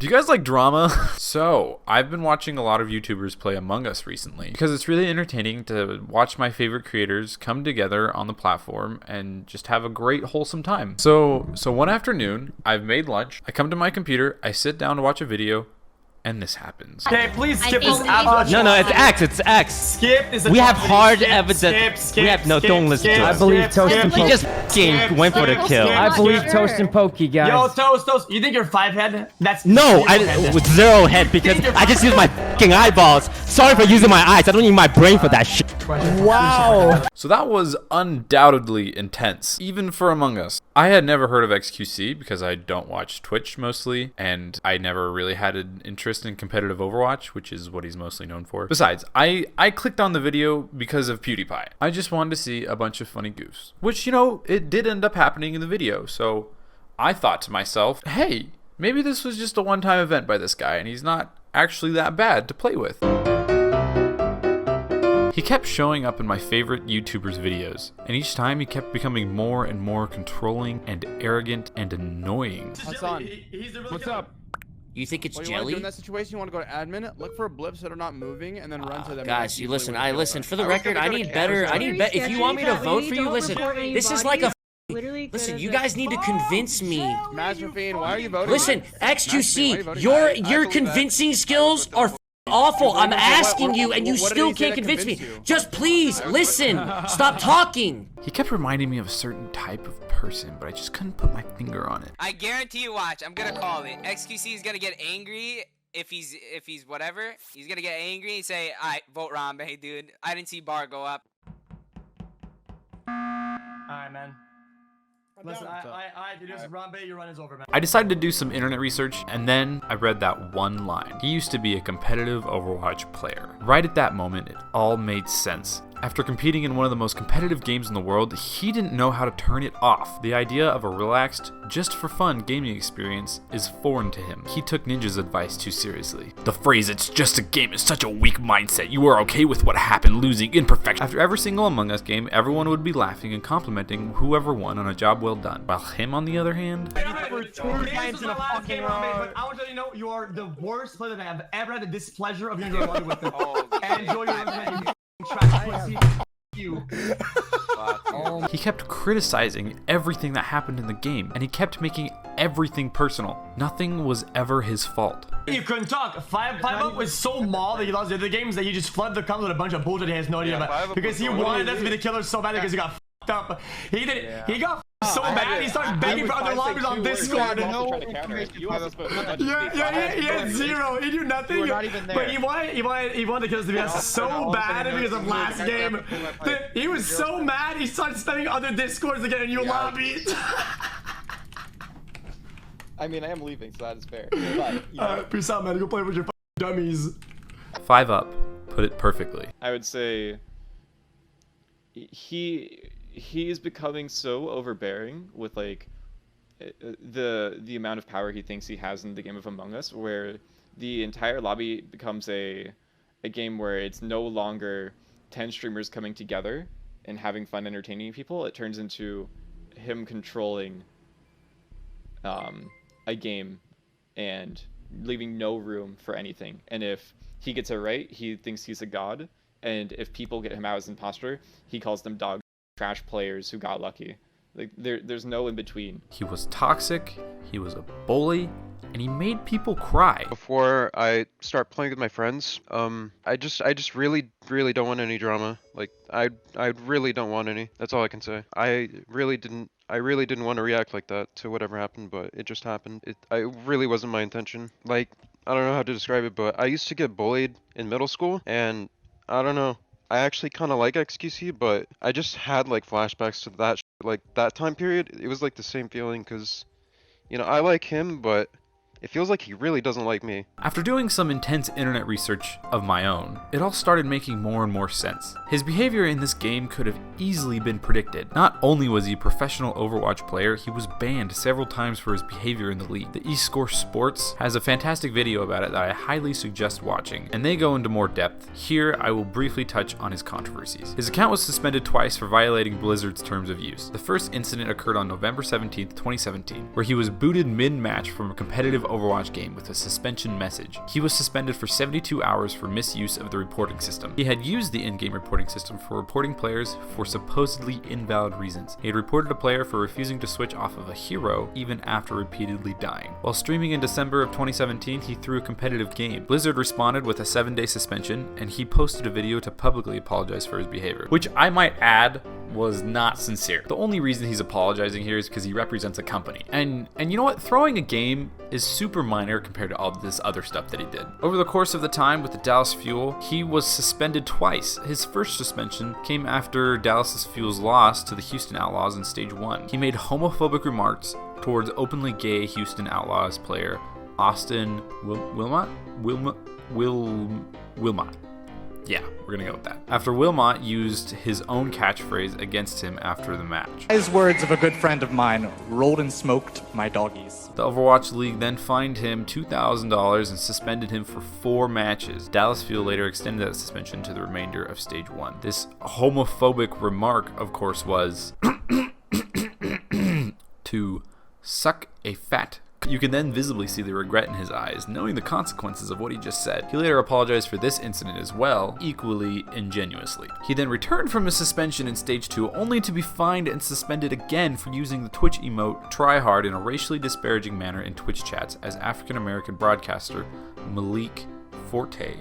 Do you guys like drama? So, I've been watching a lot of YouTubers play Among Us recently because it's really entertaining to watch my favorite creators come together on the platform and just have a great wholesome time. So one afternoon, I've made lunch, I come to my computer, I sit down to watch a video, and this happens. Okay, please skip this. No, it's X. It's X. Skip is We have hard evidence. We have no. Don't listen to us. I believe Toast and He Pokey. just f***ing went for the kill. I believe Toast and Pokey, guys. Yo, Toast, you think you're 5 head? That's No, zero with 0 head because I just used my f***ing eyeballs. Sorry for using my eyes. I don't need my brain for that shit. Wow. So that was undoubtedly intense, even for Among Us. I had never heard of XQC because I don't watch Twitch mostly, and I never really had an interest in competitive Overwatch, which is what he's mostly known for. Besides, I clicked on the video because of PewDiePie. I just wanted to see a bunch of funny goofs, which, you know, it did end up happening in the video. So I thought to myself, hey, maybe this was just a one-time event by this guy, and he's not actually that bad to play with. He kept showing up in my favorite YouTubers' videos, and each time he kept becoming more and more controlling and arrogant and annoying. Hassan, what's up? You think it's What, you jelly? want to do in that situation? You want to go to admin, look for blips that are not moving, and then run to them. Guys, you listen. I listen. For the record, I need better. If you want me to vote for you, listen. This is like a. Listen, you guys need to convince me. Mazrafine, why are you voting? Listen, XQC, your convincing skills are awful. I'm asking you, and you still can't convince me. Just please listen. Stop talking. He kept reminding me of a certain type of person, but I just couldn't put my finger on it. I guarantee you, watch. I'm gonna call it. XQC is gonna get angry if he's whatever. He's gonna get angry and say, "Alright, vote Rambe, dude. I didn't see bar go up." Alright, man. Listen, dude, this Rambe, your run is over, man. I decided to do some internet research, and then I read that one line. He used to be a competitive Overwatch player. Right at that moment, it all made sense. After competing in one of the most competitive games in the world, he didn't know how to turn it off. The idea of a relaxed, just for fun gaming experience is foreign to him. He took Ninja's advice too seriously. The phrase, "it's just a game," is such a weak mindset. You are okay with what happened, losing, imperfection. After every single Among Us game, everyone would be laughing and complimenting whoever won on a job well done. While him, on the other hand... I want to let you know, you are the worst player that I have ever had the displeasure of using your with it. Enjoy your He kept criticizing everything that happened in the game, and he kept making everything personal. Nothing was ever his fault. You couldn't talk. 5-up was so mauled that he lost the other games that he just flooded the comp with a bunch of bullshit he has no idea about. Because he wanted us to be the killer so bad because he got f***ed up. He did. He got so bad he started begging for other lobbies on Discord. Yeah, he had 0. He knew nothing. But he wanted the kills to be so bad because of last game. He was so mad he started spamming other Discords to get a new lobby. I mean, I am leaving, so that is fair. Peace out, man. Go play with your dummies. 5-up put it perfectly. I would say he is becoming so overbearing with like the amount of power he thinks he has in the game of Among Us, where the entire lobby becomes a game where it's no longer 10 streamers coming together and having fun entertaining people. It turns into him controlling a game and leaving no room for anything. And if he gets it right, he thinks he's a god, and if people get him out as imposter, he calls them dog trash players who got lucky. Like there's no in between. He was toxic, he was a bully, and he made people cry. Before I start playing with my friends, I just really don't want any drama. Like I really don't want any. That's all I can say. I really didn't want to react like that to whatever happened, but it just happened. It really wasn't my intention. Like, I don't know how to describe it, but I used to get bullied in middle school, and I don't know. I actually kind of like XQC, but I just had like flashbacks to that like that time period. It was like the same feeling because, you know, I like him, but it feels like he really doesn't like me. After doing some intense internet research of my own, it all started making more and more sense. His behavior in this game could have easily been predicted. Not only was he a professional Overwatch player, he was banned several times for his behavior in the league. The eScore Sports has a fantastic video about it that I highly suggest watching, and they go into more depth. Here, I will briefly touch on his controversies. His account was suspended twice for violating Blizzard's terms of use. The first incident occurred on November 17th, 2017, where he was booted mid-match from a competitive Overwatch game with a suspension message. He was suspended for 72 hours for misuse of the reporting system. He had used the in-game reporting system for reporting players for supposedly invalid reasons. He had reported a player for refusing to switch off of a hero even after repeatedly dying. While streaming in December of 2017, he threw a competitive game. Blizzard responded with a 7-day suspension, and he posted a video to publicly apologize for his behavior, which I might add was not sincere. The only reason he's apologizing here is because he represents a company. And you know what? Throwing a game is super minor compared to all this other stuff that he did. Over the course of the time with the Dallas Fuel, he was suspended twice. His first suspension came after Dallas Fuel's loss to the Houston Outlaws in Stage 1. He made homophobic remarks towards openly gay Houston Outlaws player Austin Wilmot? Yeah, we're gonna go with that. After Wilmot used his own catchphrase against him after the match. Wise words of a good friend of mine, rolled and smoked my doggies. The Overwatch League then fined him $2,000 and suspended him for 4 matches. Dallas Fuel later extended that suspension to the remainder of Stage 1. This homophobic remark, of course, was to suck a fat. You can then visibly see the regret in his eyes, knowing the consequences of what he just said. He later apologized for this incident as well, equally ingenuously. He then returned from his suspension in Stage 2, only to be fined and suspended again for using the Twitch emote tryhard in a racially disparaging manner in Twitch chats as African-American broadcaster Malik Forte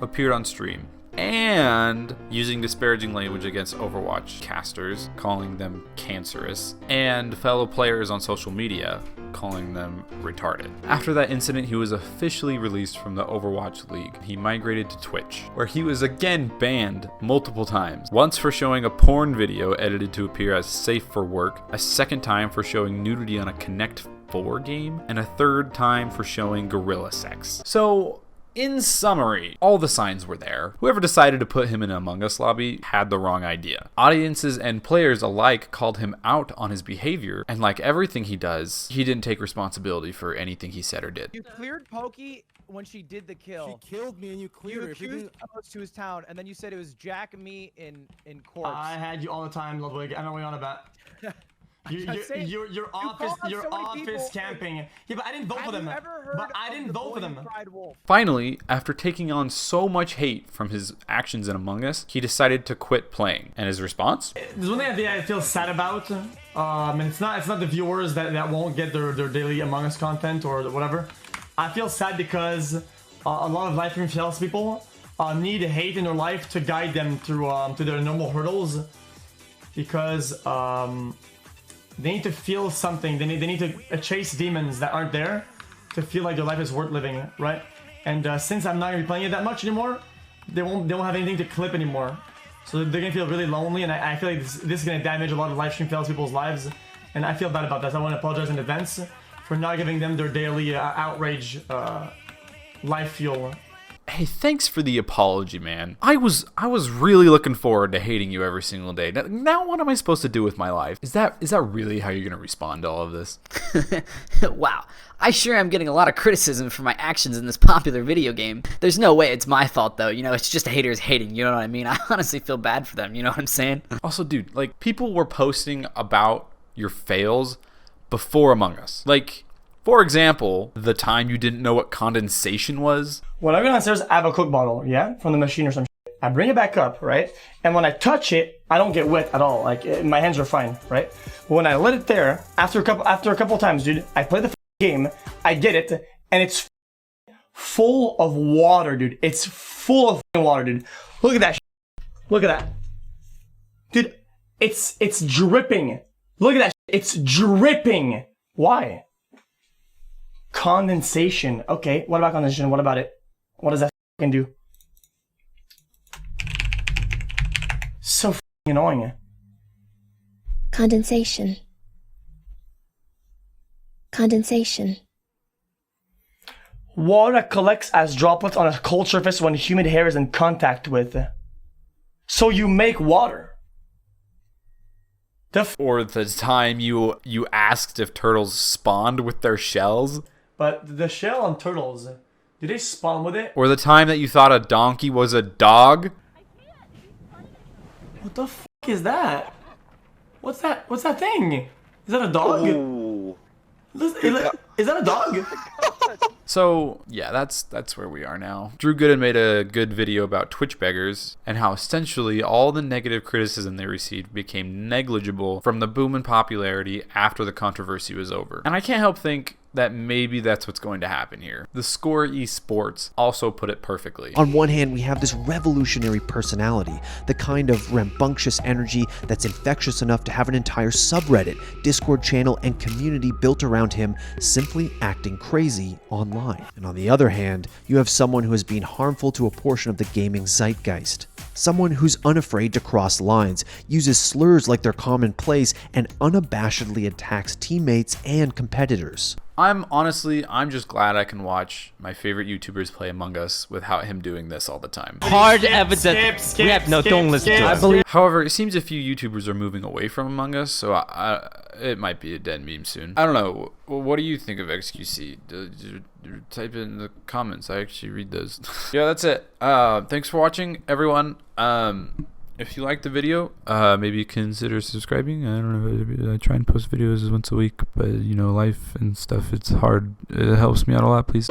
appeared on stream, and using disparaging language against Overwatch casters, calling them cancerous, and fellow players on social media, calling them retarded. After that incident, he was officially released from the Overwatch League. He migrated to Twitch, where he was again banned multiple times. Once for showing a porn video edited to appear as safe for work, a second time for showing nudity on a Connect 4 game, and a third time for showing gorilla sex. So, in summary, all the signs were there. Whoever decided to put him in an Among Us lobby had the wrong idea. Audiences and players alike called him out on his behavior, and like everything he does, he didn't take responsibility for anything he said or did. You cleared Pokey when she did the kill. She killed me and you cleared her. You accused us to his town, and then you said it was Jack and me in corpse. I had you all the time, Ludwig. I don't know what you're on about. Your office camping. Yeah, but I didn't vote for them. But I didn't vote for them. Finally, after taking on so much hate from his actions in Among Us, he decided to quit playing. And his response? There's one thing I feel sad about. And it's not the viewers that won't get their daily Among Us content or whatever. I feel sad because a lot of live stream salespeople need hate in their life to guide them through to their normal hurdles, because they need to feel something. They need to chase demons that aren't there to feel like their life is worth living, right? And since I'm not gonna be playing it that much anymore, they won't have anything to clip anymore. So they're gonna feel really lonely, and I feel like this is gonna damage a lot of live stream fails people's lives, and I feel bad about that. So I want to apologize in advance for not giving them their daily outrage life fuel. Hey, thanks for the apology, man. I was really looking forward to hating you every single day. Now what am I supposed to do with my life? Is that really how you're gonna respond to all of this? Wow, I sure am getting a lot of criticism for my actions in this popular video game. There's no way it's my fault though, you know, it's just haters hating, you know what I mean? I honestly feel bad for them, you know what I'm saying? Also, dude, like, people were posting about your fails before Among Us. Like, for example, the time you didn't know what condensation was. When I go downstairs, I have a Coke bottle, yeah, from the machine or some shit. I bring it back up, right? And when I touch it, I don't get wet at all. Like, my hands are fine, right? But when I let it there, after a couple times, dude, I play the game, I get it, and it's full of water, dude. It's full of water, dude. Look at that shit. Look at that. Dude, it's dripping. Look at that shit. It's dripping. Why? Condensation. Okay, what about condensation? What about it? What does that fucking do? So fucking annoying. Condensation. Condensation. Water collects as droplets on a cold surface when humid air is in contact with. So you make water. Or the time you asked if turtles spawned with their shells. But the shell on turtles, do they spawn with it? Or the time that you thought a donkey was a dog. What the fuck is that? What's that thing? Is that a dog? Oh. Is that a dog? So yeah, that's where we are now. Drew Gooden made a good video about Twitch beggars and how essentially all the negative criticism they received became negligible from the boom in popularity after the controversy was over. And I can't help think that maybe that's what's going to happen here. The Score Esports also put it perfectly. On one hand, we have this revolutionary personality, the kind of rambunctious energy that's infectious enough to have an entire subreddit, Discord channel, and community built around him simply acting crazy online. And on the other hand, you have someone who has been harmful to a portion of the gaming zeitgeist. Someone who's unafraid to cross lines, uses slurs like they're commonplace, and unabashedly attacks teammates and competitors. I'm just glad I can watch my favorite YouTubers play Among Us without him doing this all the time. Hard evidence. Don't listen to us. However, it seems a few YouTubers are moving away from Among Us, so it might be a dead meme soon. I don't know. What do you think of XQC? Type it in the comments. I actually read those. Yeah, that's it. Thanks for watching, everyone. If you liked the video, maybe consider subscribing. I don't know. I try and post videos once a week, but you know, life and stuff, it's hard. It helps me out a lot, please.